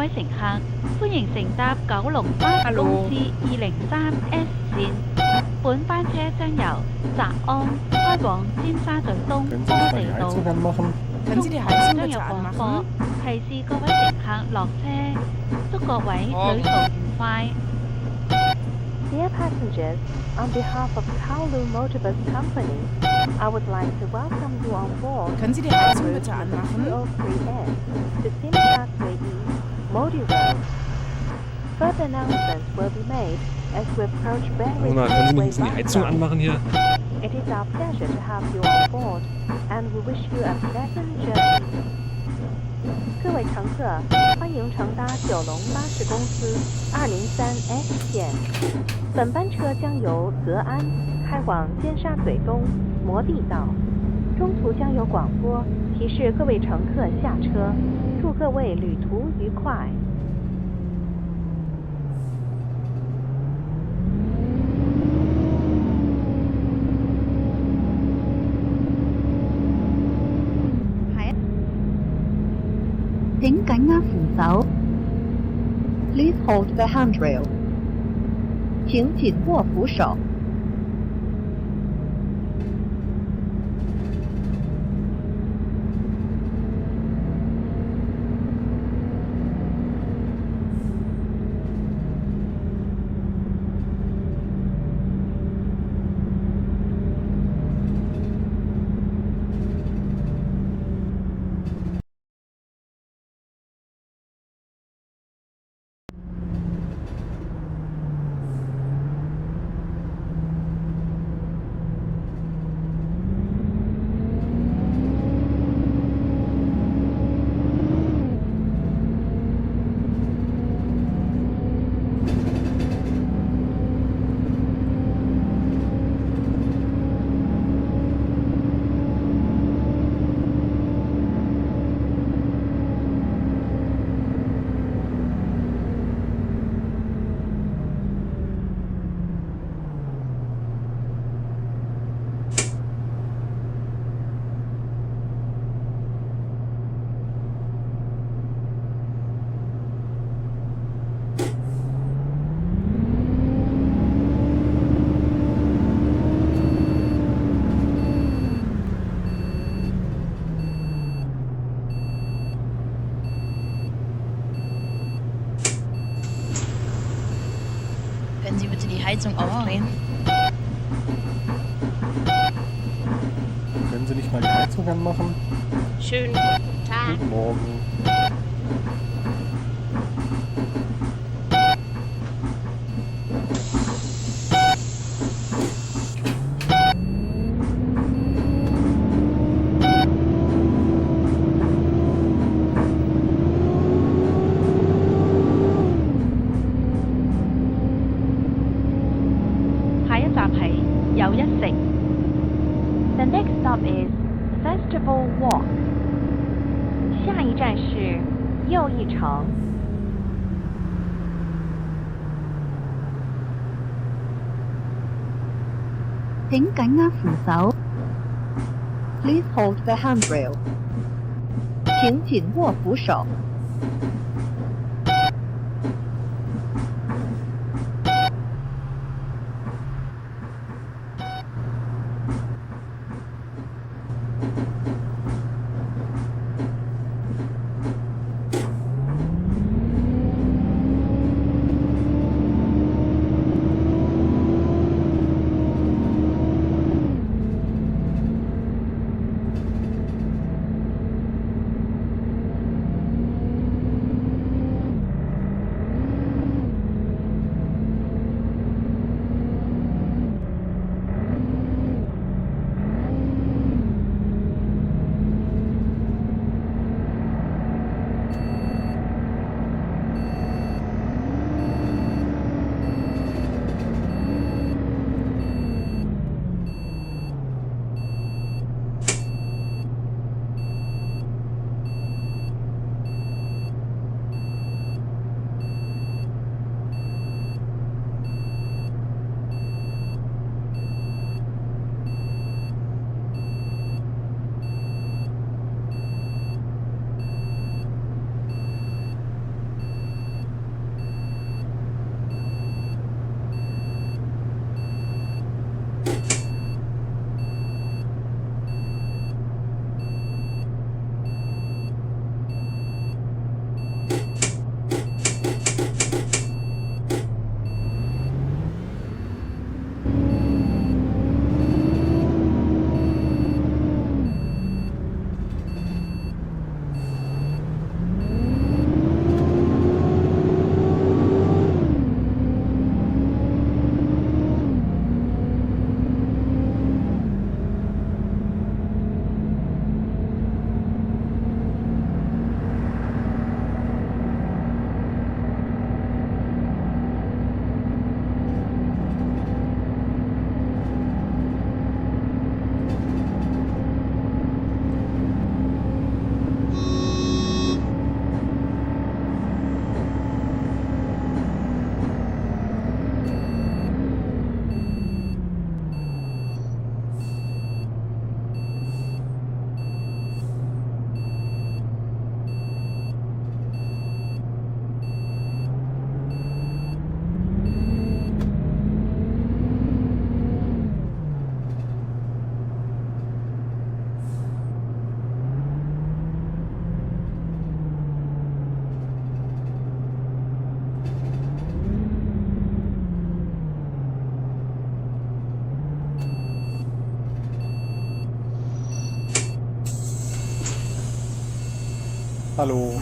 位乘客，歡迎乘搭963巴士公司 203S 線。本班車將由澤安開往尖沙咀東können 波 Sie nicht mal 地 die 道。 Heizung anmachen? Können Sie 中 die 途 Heizung 將有 bitte 廣播 anmachen? 提示各位乘客落車，祝各位旅途愉快。Dear passengers, on behalf of Kowloon Motorbus Company, I would like to welcome you on board Können Sie die Heizung route bitte number anmachen? 203S to Tsim Sha Tsui East, Modi Road. Further announcements will be made as we approach Können various Sie railway nicht die bus Heizung stops. anmachen hier? It is our pleasure to have you on board, and we wish you a pleasant journey. 各位乘客，欢迎乘搭九龙巴士公司203S 线。本班车将由泽安开往尖沙咀东摩地道，中途将有广播提示各位乘客下车，祝各位旅途愉快。請緊握扶手。Please hold the handrail。請緊握扶手。Können Sie bitte die Heizung aufdrehen? Können Sie nicht mal die Heizung anmachen? Schönen guten Tag. Guten Morgen. The next stop is Festival Walk. 下一站是又一城。請緊握扶手。Please hold the handrail。請緊握扶手。Hallo.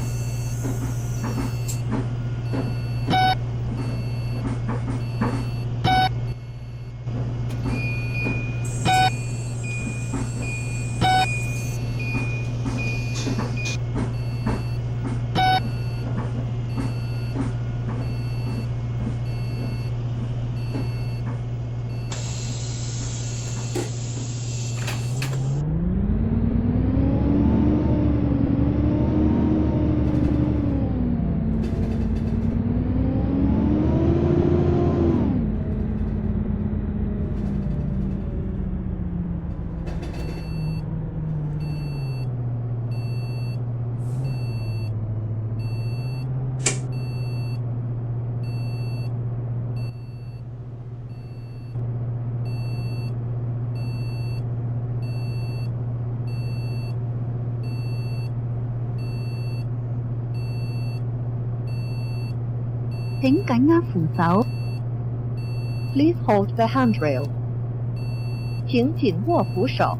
請緊握扶手。Please hold the handrail. 請緊握扶手。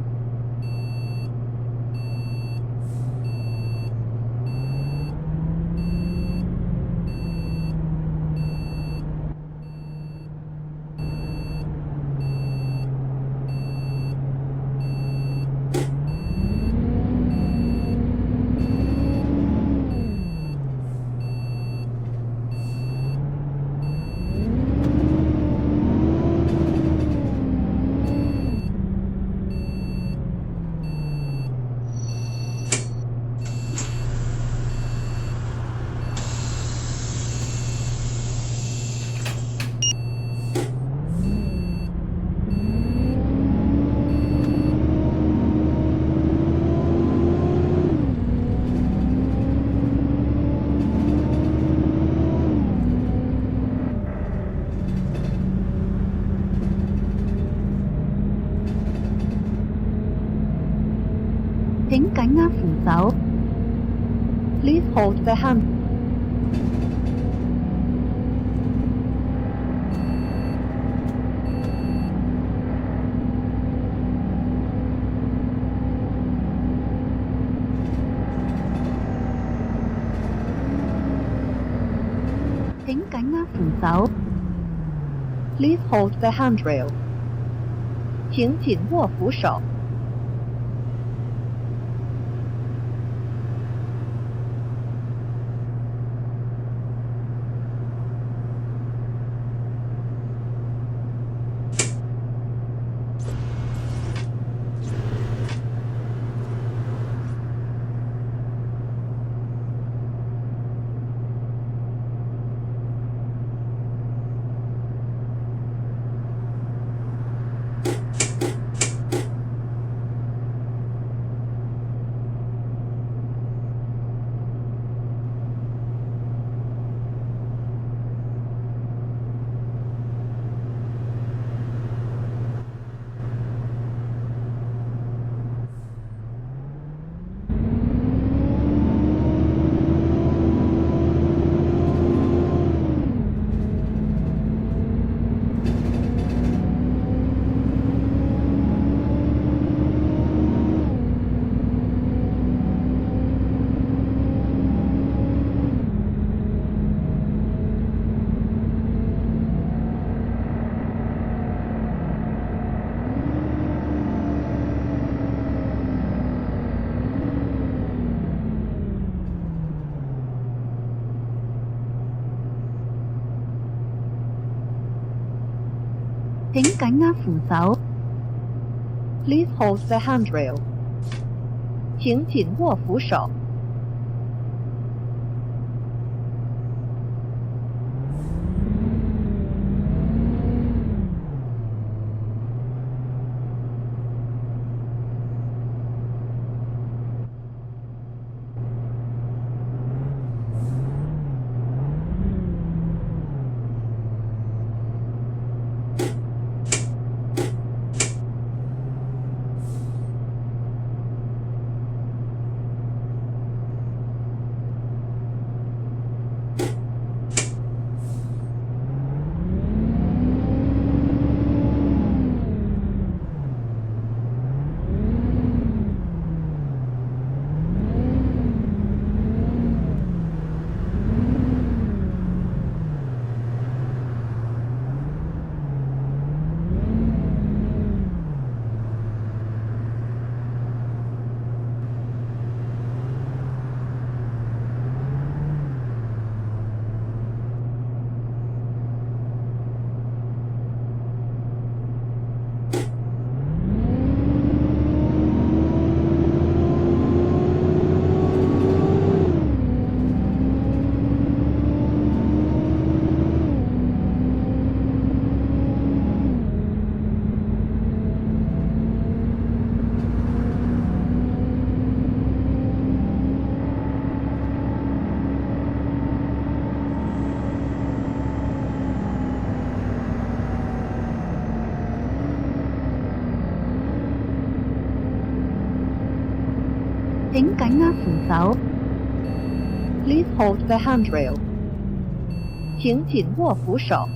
請緊握扶手。Please hold the hand. 請緊握扶手。Please hold the handrail. 請緊握扶手。請緊握扶手。Please hold the handrail. 請緊握扶手。請緊握扶手。 Please hold the handrail. 請緊握扶手。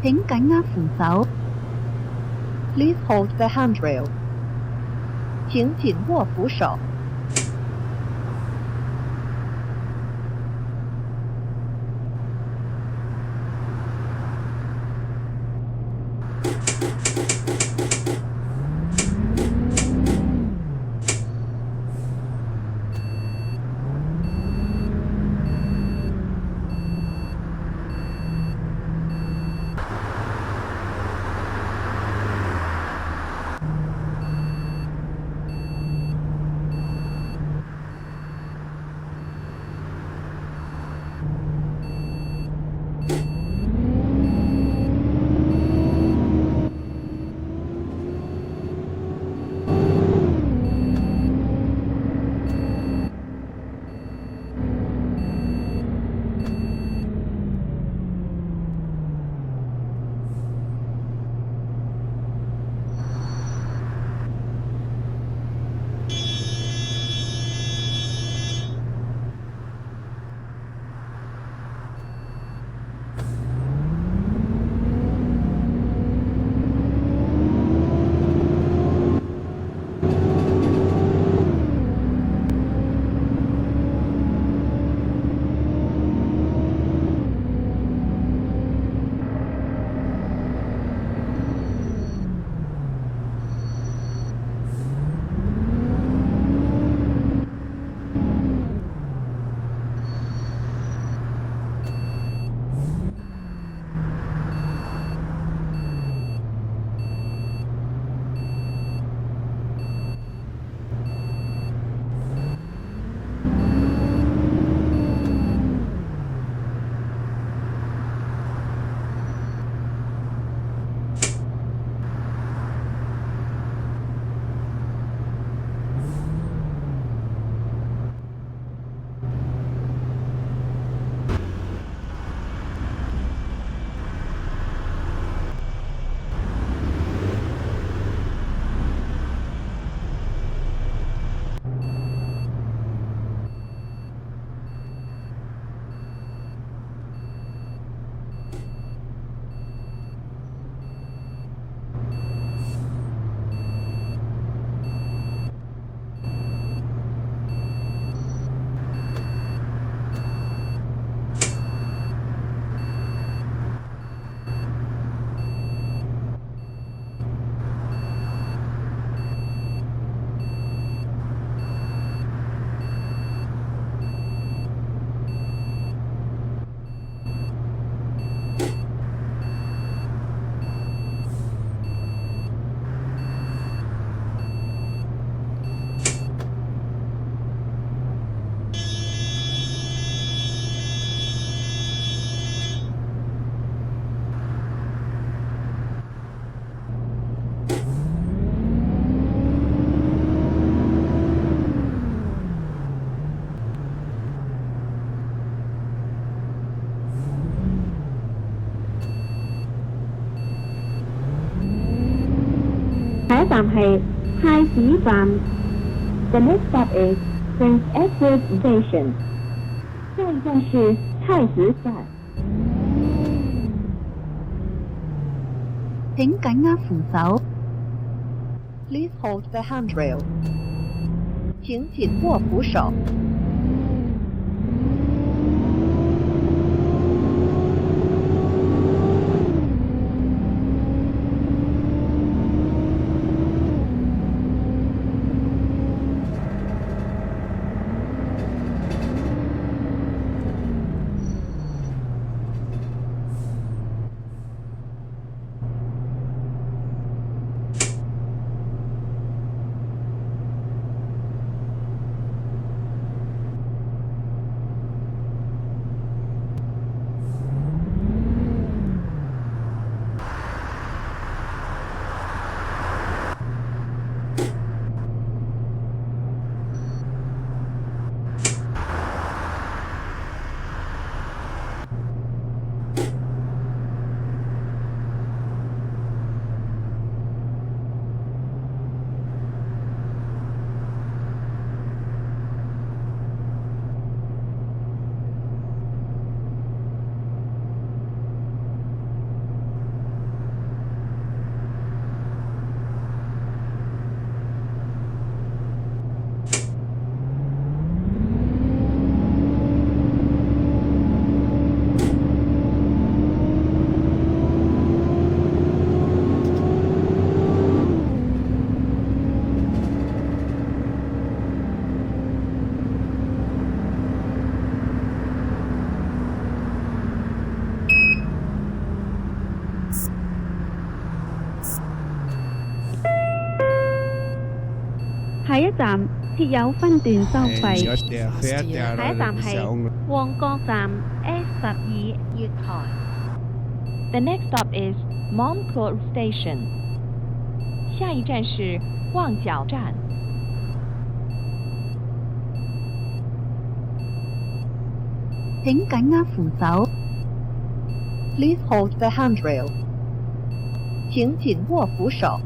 請緊握扶手。 Please hold the handrail. 請緊握扶手。一站係太子站。The next stop is Prince Edward Station。下一站是太子站。請緊握扶手。 Please hold the handrail. 请紧握扶手。下一站設有分段收費。 下一站係旺角站 S12月台。The next stop is Mont Court Station。下一站是旺角站。請緊握扶手。 Please hold the handrail. 请紧握扶手。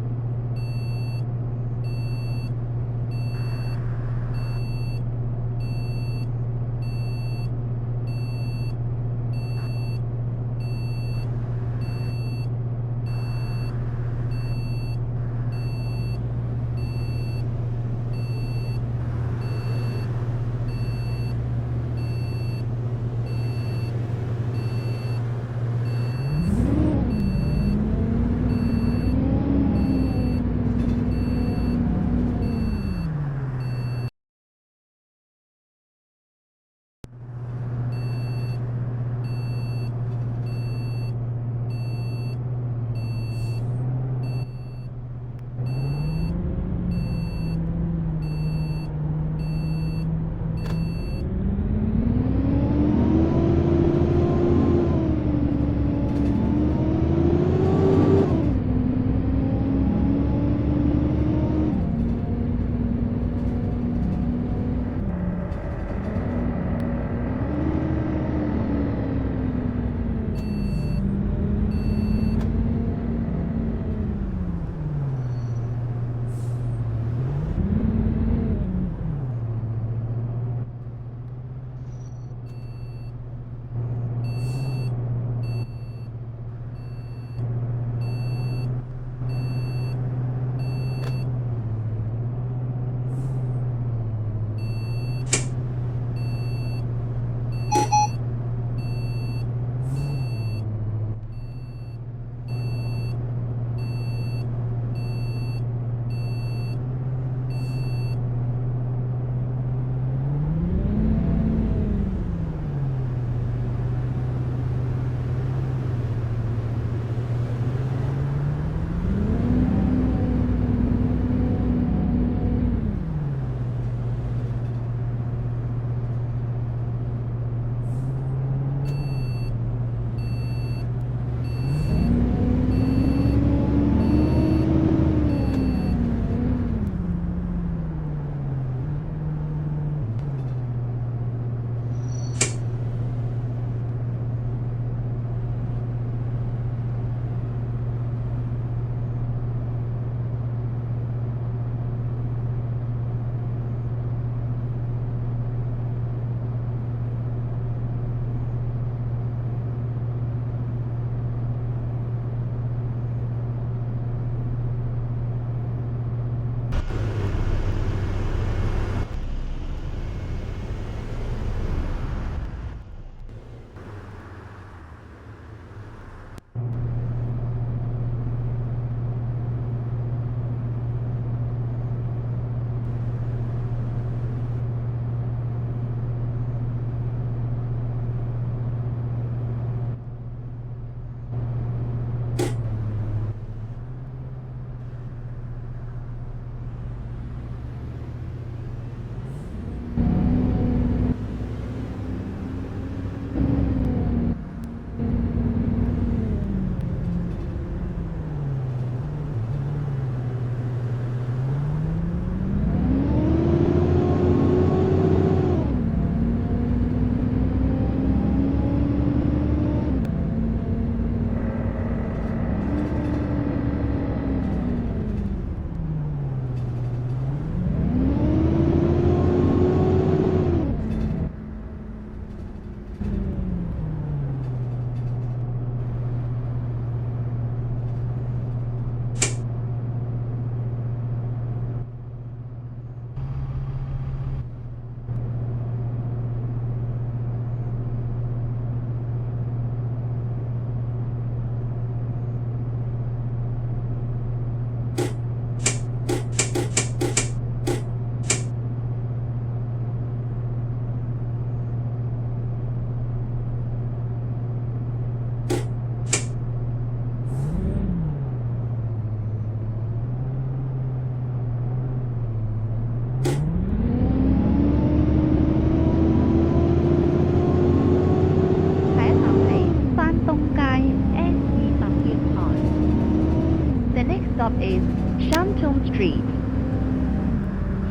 stop is Shantung Street.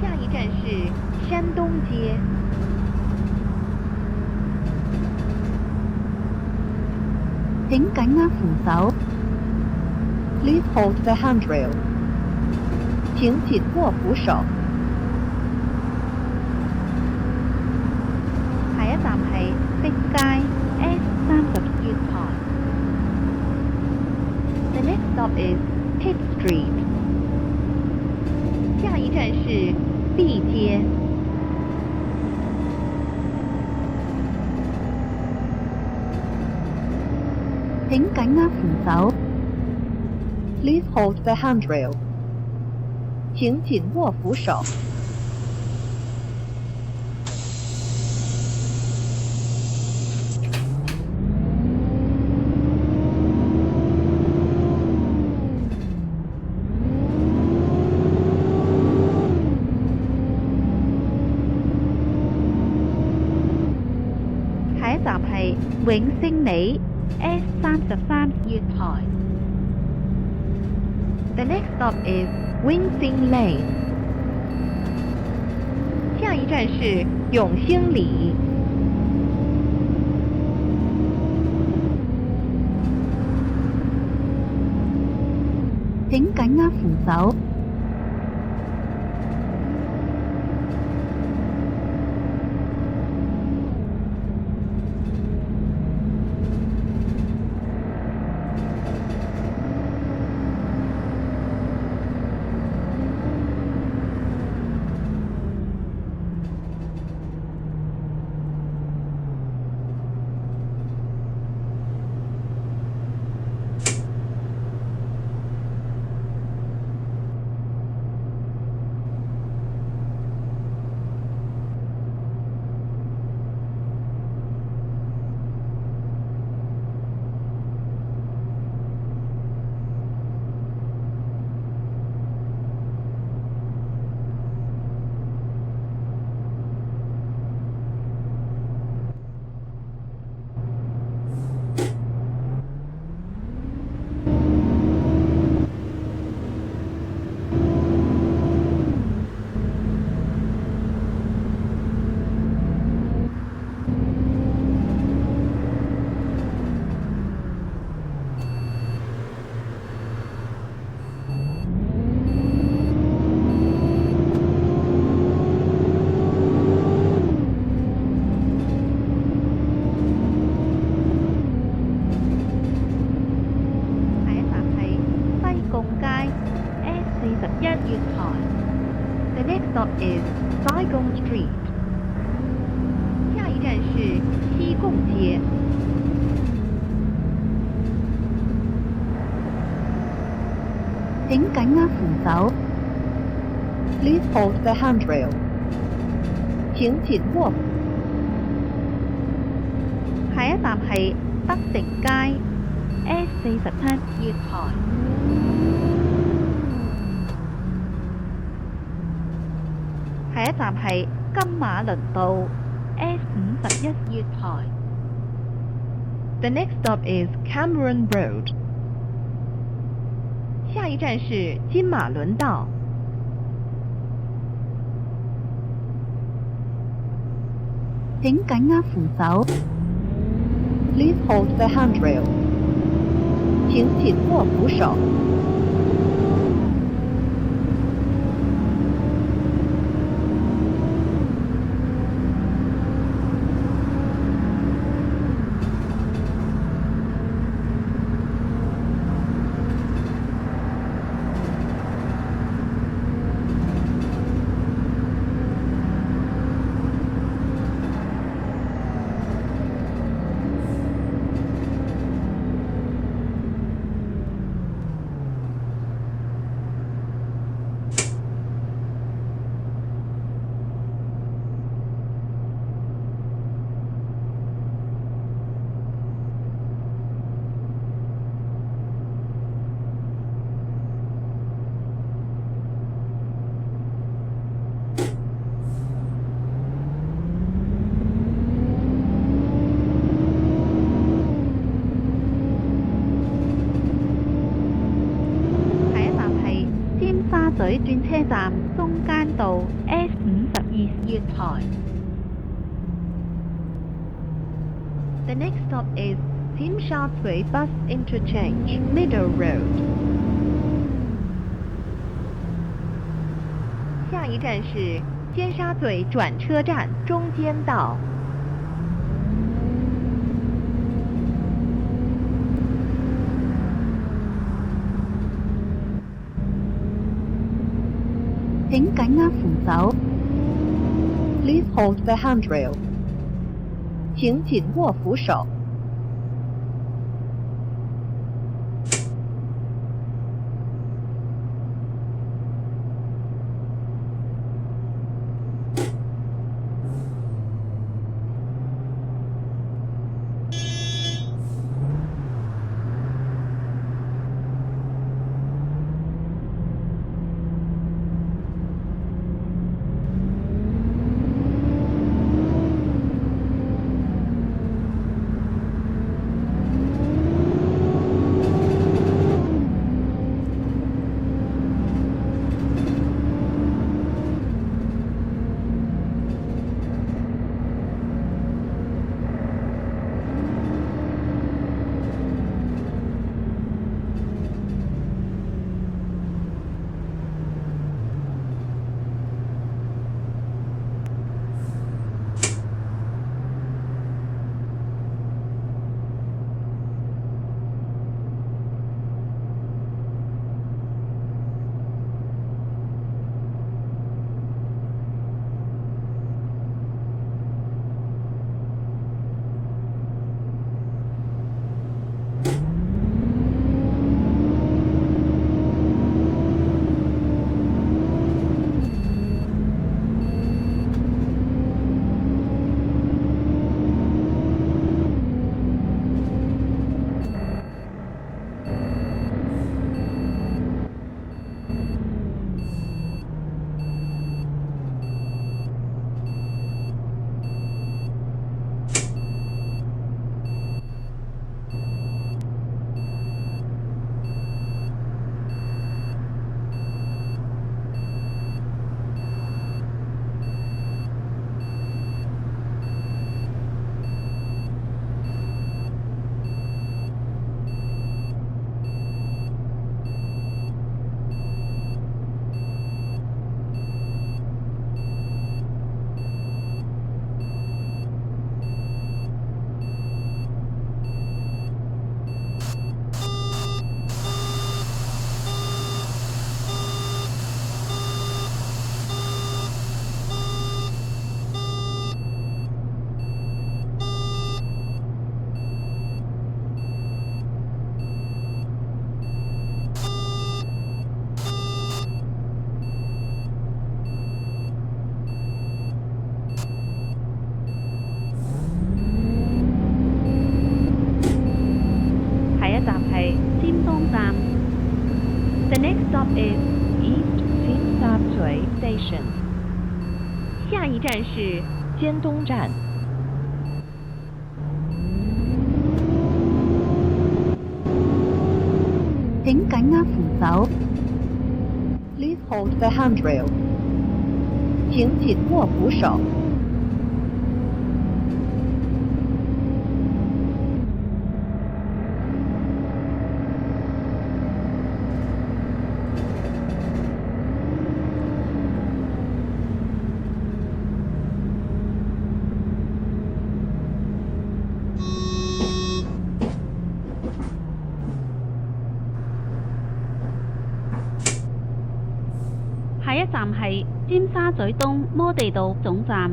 下一站是山东街。請緊握扶手。Please hold the handrail. 請緊握扶手。下一站係碧街 S30月台。The next stop is Pitt Street. 下一站是碧街。請緊握扶手。Please hold the handrail. 請緊握扶手。下一站係永星里 S33月台。The next stop is Wincing Lane. 下一站是永星里。請緊握扶手。The next stop is Saigon Street. 下一站是西贡街。請緊握扶手。Please hold the handrail. 請緊握。下一站係德成街 S47月台。下一站係金馬倫道 S51月台。The next stop is Cameron Road. 下一站是金馬倫道。請緊握扶手。Please hold the handrail. 請緊握扶手。咀轉車站中間道 S52月台。The next stop is 尖沙咀 Bus Interchange Middle Road。下一站是尖沙咀转车站中间道。請緊握扶手。Please hold the handrail。請緊握扶手。The next stop is East 尖沙咀 Station。下一站是尖东站。請緊握扶手。Please hold the handrail。請緊握扶手。下一站係尖沙咀東摩地道總站。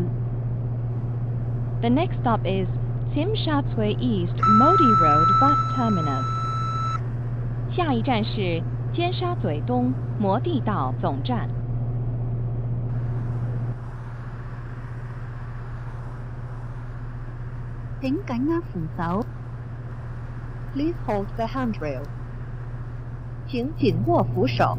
The next stop is 尖沙咀 East Modi Road Bus Terminus。下一站是尖沙咀東摩地道總站。請緊握扶手。Please hold the handrail。請緊握扶手。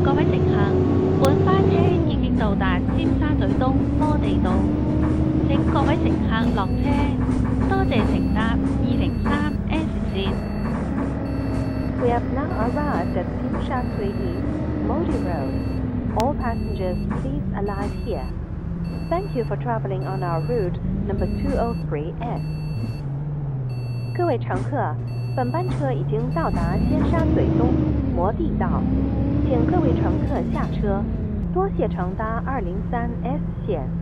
各位車，多謝乘搭203S 線。We have now arrived at Tsim Sha Tsui East, Modi Road. All passengers, please alight here. Thank you for traveling on our route number 203S. 各位乘客，本班车已经到达尖沙咀东摩地道，请各位乘客下车，多谢乘搭203S 线。